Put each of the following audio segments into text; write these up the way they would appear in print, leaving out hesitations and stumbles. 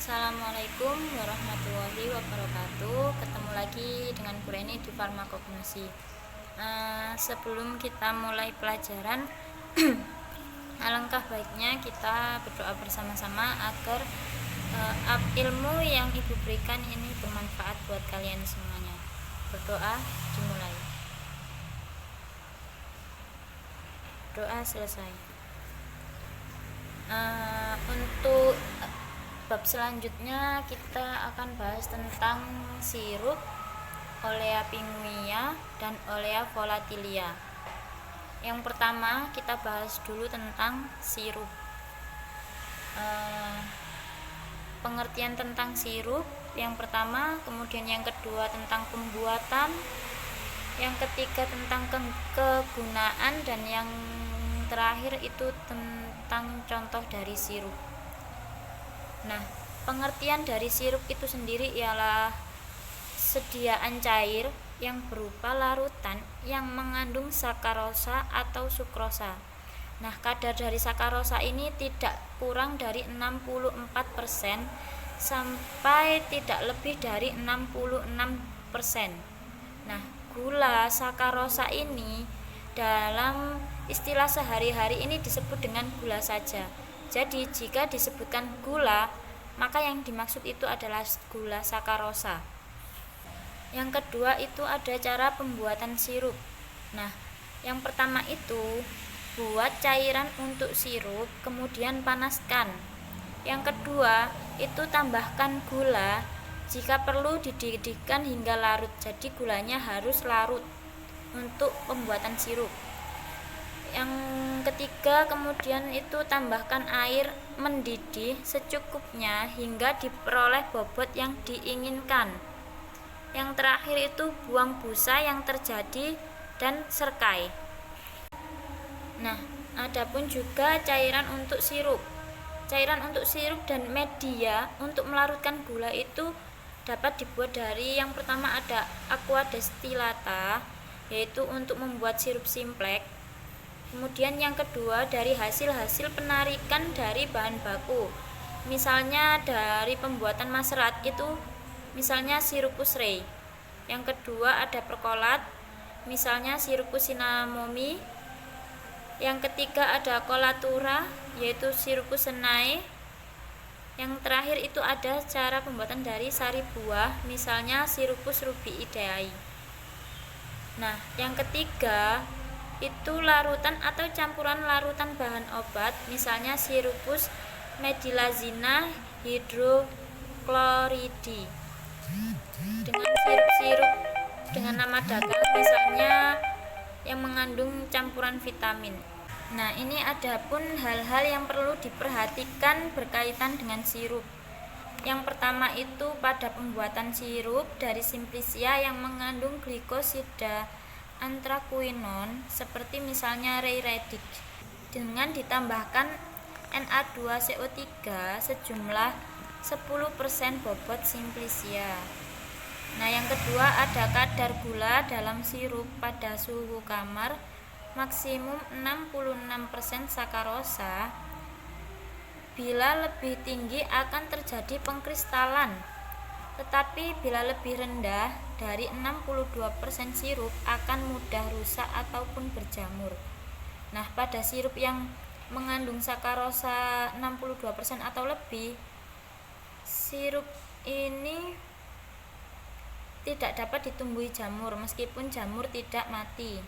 Assalamualaikum warahmatullahi wabarakatuh. Ketemu lagi dengan Bu Reni di Farmakognosi. Sebelum kita mulai pelajaran, alangkah baiknya kita berdoa bersama-sama agar ilmu yang Ibu berikan ini bermanfaat buat kalian semuanya. Berdoa dimulai. Doa selesai. Untuk bab selanjutnya kita akan bahas tentang sirup Olea pinguia dan Olea volatilia. Yang pertama kita bahas dulu tentang sirup. Pengertian tentang sirup yang pertama, kemudian yang kedua tentang pembuatan, yang ketiga tentang kegunaan, dan yang terakhir itu tentang contoh dari sirup. Nah, pengertian dari sirup itu sendiri ialah sediaan cair yang berupa larutan yang mengandung sakarosa atau sukrosa. Nah, kadar dari sakarosa ini tidak kurang dari 64% sampai tidak lebih dari 66%. Nah, gula sakarosa ini dalam istilah sehari-hari ini disebut dengan gula saja. Jadi jika disebutkan gula, maka yang dimaksud itu adalah gula sakarosa. Yang kedua itu ada cara pembuatan sirup. Nah, yang pertama itu buat cairan untuk sirup, kemudian panaskan. Yang kedua itu tambahkan gula, jika perlu dididihkan hingga larut. Jadi gulanya harus larut untuk pembuatan sirup. Yang ketiga kemudian itu tambahkan air mendidih secukupnya hingga diperoleh bobot yang diinginkan. Yang terakhir itu buang busa yang terjadi dan serkai. Nah, adapun juga cairan untuk sirup. Cairan untuk sirup dan media untuk melarutkan gula itu dapat dibuat dari yang pertama ada aqua destillata, yaitu untuk membuat sirup simplek. Kemudian yang kedua dari hasil-hasil penarikan dari bahan baku, misalnya dari pembuatan maserat itu misalnya sirupus rei. Yang kedua ada perkolat, misalnya sirupus sinamomi. Yang ketiga ada kolatura, yaitu sirupus senae. Yang terakhir itu ada cara pembuatan dari sari buah, misalnya sirupus rubiideae. Nah, yang ketiga itu larutan atau campuran larutan bahan obat, misalnya sirupus medilazina hidrochloridi dengan sirup-sirup dengan nama dagang, misalnya yang mengandung campuran vitamin. Nah, ini adapun hal-hal yang perlu diperhatikan berkaitan dengan sirup. Yang pertama itu pada pembuatan sirup dari simplicia yang mengandung glikosida anthraquinone seperti misalnya Rei-Redic dengan ditambahkan Na2CO3 sejumlah 10% bobot simplicia. Nah, yang kedua ada kadar gula dalam sirup pada suhu kamar maksimum 66% sakarosa. Bila lebih tinggi akan terjadi pengkristalan, tetapi bila lebih rendah dari 62% sirup akan mudah rusak ataupun berjamur. Nah, pada sirup yang mengandung sakarosa 62% atau lebih, sirup ini tidak dapat ditumbuhi jamur meskipun jamur tidak mati.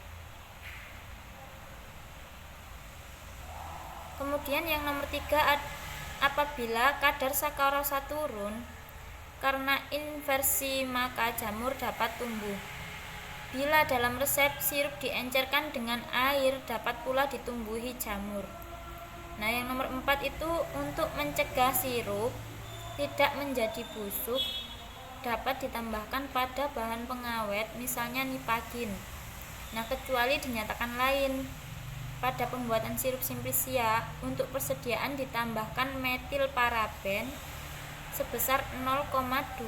Kemudian yang nomor 3, apabila kadar sakarosa turun karena inversi maka jamur dapat tumbuh. Bila dalam resep sirup diencerkan dengan air dapat pula ditumbuhi jamur. Nah, yang nomor 4 itu untuk mencegah sirup tidak menjadi busuk dapat ditambahkan pada bahan pengawet, misalnya nipagin. Nah, kecuali dinyatakan lain. Pada pembuatan sirup simplicia untuk persediaan ditambahkan metil paraben sebesar 0,25%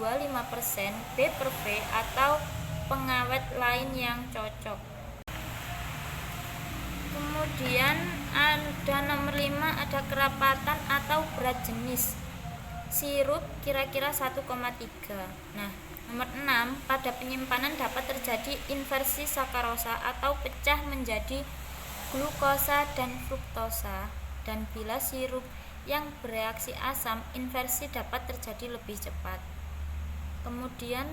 B/V atau pengawet lain yang cocok. Kemudian ada nomor 5 ada kerapatan atau berat jenis. sirup kira-kira 1,3. Nah, nomor 6, pada penyimpanan dapat terjadi inversi sakarosa atau pecah menjadi glukosa dan fruktosa, dan bila sirup yang bereaksi asam, inversi dapat terjadi lebih cepat. Kemudian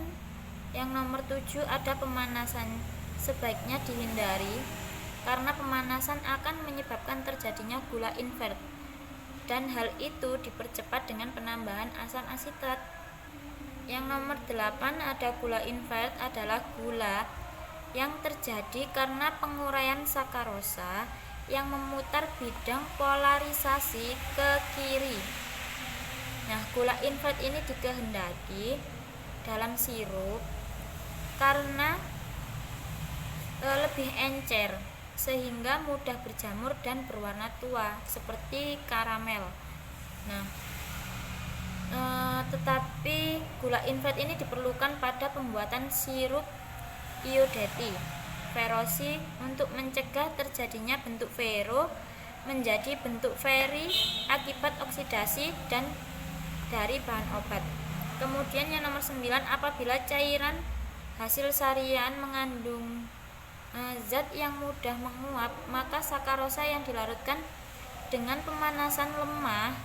yang nomor 7, ada pemanasan. Sebaiknya dihindari karena pemanasan akan menyebabkan terjadinya gula invert, dan hal itu dipercepat dengan penambahan asam asitat. Yang nomor 8, ada gula invert adalah gula yang terjadi karena penguraian sakarosa yang memutar bidang polarisasi ke kiri. Nah, gula invert ini dikehendaki dalam sirup karena lebih encer sehingga mudah berjamur dan berwarna tua seperti karamel. Nah, tetapi gula invert ini diperlukan pada pembuatan sirup iodeti ferosi untuk mencegah terjadinya bentuk fero menjadi bentuk feri akibat oksidasi dan dari bahan obat. Kemudian yang nomor 9, apabila cairan hasil sarian mengandung zat yang mudah menguap, maka sakarosa yang dilarutkan dengan pemanasan lemah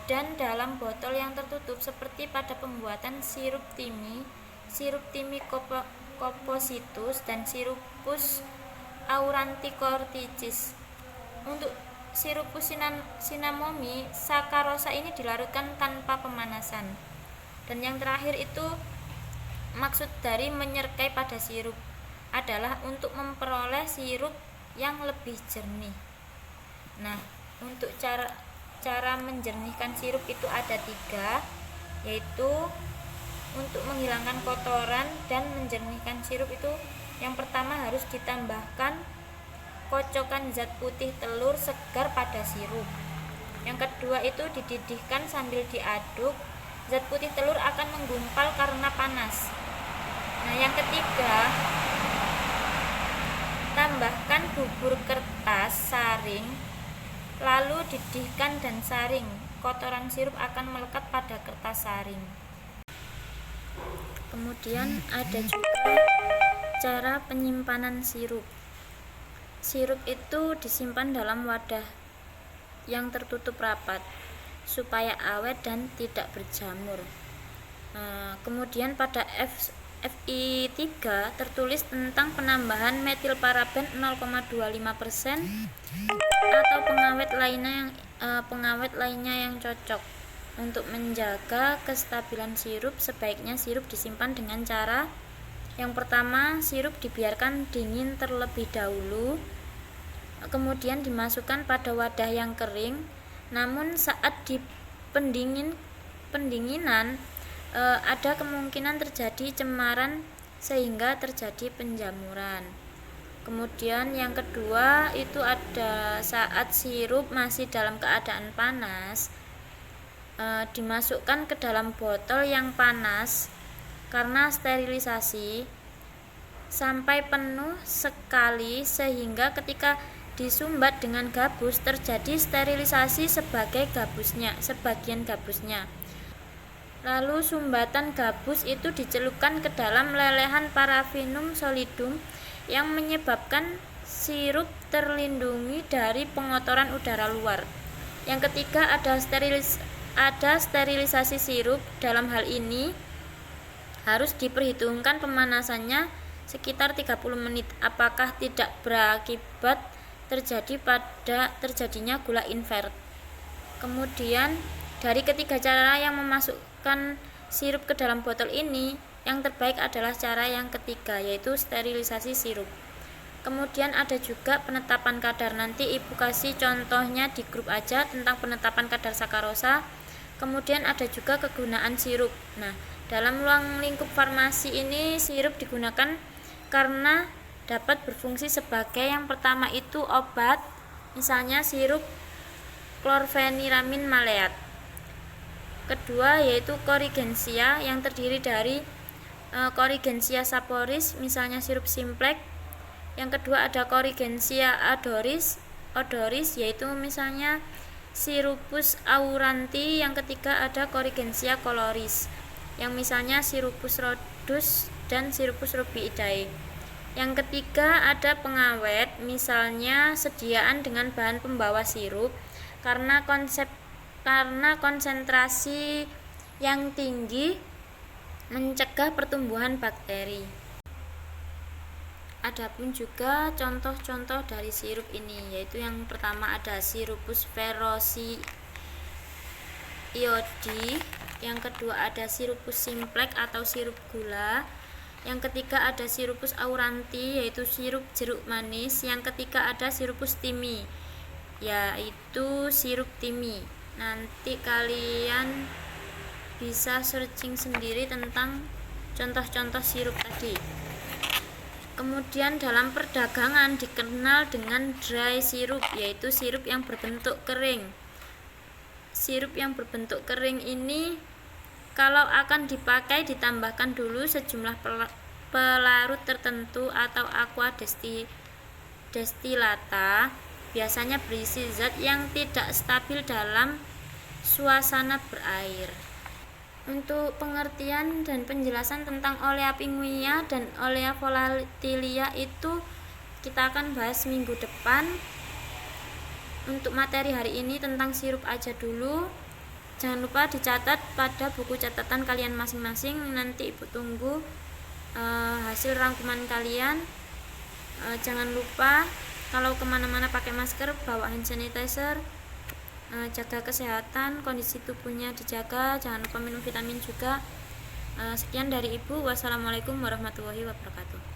dan dalam botol yang tertutup seperti pada pembuatan sirup timi kopositus dan sirupus auranticorticis. Untuk sirupus sinamomi, sakarosa ini dilarutkan tanpa pemanasan. Dan yang terakhir itu, maksud dari menyerkai pada sirup adalah untuk memperoleh sirup yang lebih jernih. Nah, untuk cara menjernihkan sirup itu ada 3, yaitu untuk menghilangkan kotoran dan menjernihkan sirup itu yang pertama harus ditambahkan kocokan zat putih telur segar pada sirup. Yang kedua itu dididihkan sambil diaduk. Zat putih telur akan menggumpal karena panas. Nah, yang ketiga, tambahkan bubur kertas saring lalu didihkan dan saring. Kotoran sirup akan melekat pada kertas saring. Kemudian ada juga cara penyimpanan sirup. Sirup itu disimpan dalam wadah yang tertutup rapat supaya awet dan tidak berjamur. Kemudian pada FI3 tertulis tentang penambahan metilparaben 0,25% atau pengawet lainnya yang cocok. Untuk menjaga kestabilan sirup, sebaiknya sirup disimpan dengan cara yang pertama, sirup dibiarkan dingin terlebih dahulu, kemudian dimasukkan pada wadah yang kering. Namun saat di pendinginan ada kemungkinan terjadi cemaran sehingga terjadi penjamuran. Kemudian yang kedua itu ada saat sirup masih dalam keadaan panas, dimasukkan ke dalam botol yang panas karena sterilisasi sampai penuh sekali sehingga ketika disumbat dengan gabus terjadi sterilisasi sebagian gabusnya. Lalu sumbatan gabus itu dicelupkan ke dalam lelehan parafinum solidum yang menyebabkan sirup terlindungi dari pengotoran udara luar. Yang ketiga ada sterilisasi sirup. Dalam hal ini harus diperhitungkan pemanasannya sekitar 30 menit apakah tidak berakibat terjadinya gula invert. Kemudian dari ketiga cara yang memasukkan sirup ke dalam botol ini, yang terbaik adalah cara yang ketiga, yaitu sterilisasi sirup. Kemudian ada juga penetapan kadar. Nanti Ibu kasih contohnya di grup aja tentang penetapan kadar sakarosa. Kemudian ada juga kegunaan sirup. Nah, dalam ruang lingkup farmasi ini sirup digunakan karena dapat berfungsi sebagai yang pertama itu obat, misalnya sirup klorfeniramin maleat. Kedua yaitu Corigensia yang terdiri dari Corigensia saporis, misalnya sirup simplex. Yang kedua ada Corigensia odoris, yaitu misalnya Sirupus auranti, yang ketiga ada Corrigensia coloris, yang misalnya Sirupus rhodus dan Sirupus rubiidae. Yang ketiga ada pengawet, misalnya sediaan dengan bahan pembawa sirup karena konsentrasi yang tinggi mencegah pertumbuhan bakteri. Adapun juga contoh-contoh dari sirup ini, yaitu yang pertama ada Sirupus ferrosi iodi, yang kedua ada Sirupus simplex atau sirup gula, yang ketiga ada Sirupus auranti, yaitu sirup jeruk manis, yang ketiga ada Sirupus timi, yaitu sirup timi. Nanti kalian bisa searching sendiri tentang contoh-contoh sirup tadi. Kemudian dalam perdagangan dikenal dengan dry syrup, yaitu sirup yang berbentuk kering. Sirup yang berbentuk kering ini kalau akan dipakai ditambahkan dulu sejumlah pelarut tertentu atau aqua destilata, biasanya berisi zat yang tidak stabil dalam suasana berair. Untuk pengertian dan penjelasan tentang Olea pinguia dan Olea volatilia itu kita akan bahas minggu depan. Untuk materi hari ini tentang sirup aja dulu. Jangan lupa dicatat pada buku catatan kalian masing-masing. Nanti ibu tunggu hasil rangkuman kalian. Jangan lupa kalau kemana-mana pakai masker, bawa hand sanitizer, jaga kesehatan, kondisi tubuhnya dijaga, jangan lupa minum vitamin juga. Sekian dari ibu. Wassalamualaikum warahmatullahi wabarakatuh.